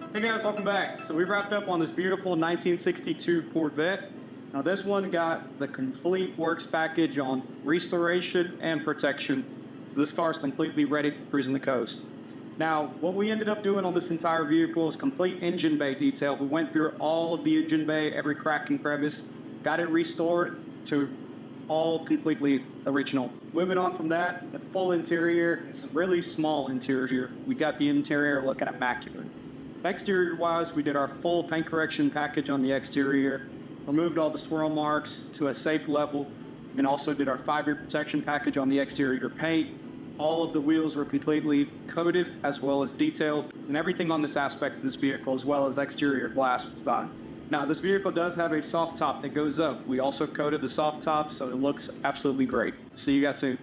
Hey guys, welcome back. So we wrapped up on this beautiful 1962 Corvette. Now this one got the complete works package on restoration and protection. So this car is completely ready for cruising the coast. Now, what we ended up doing on this entire vehicle is complete engine bay detail. We went through all of the engine bay, every crack and crevice, got it restored to all completely original. Moving on from that, the full interior, it's a really small interior. We got the interior looking immaculate. Exterior-wise, we did our full paint correction package on the exterior, removed all the swirl marks to a safe level, and also did our 5-year protection package on the exterior paint. All of the wheels were completely coated as well as detailed, and everything on this aspect of this vehicle as well as exterior glass was done. Now, this vehicle does have a soft top that goes up. We also coated the soft top, so it looks absolutely great. See you guys soon.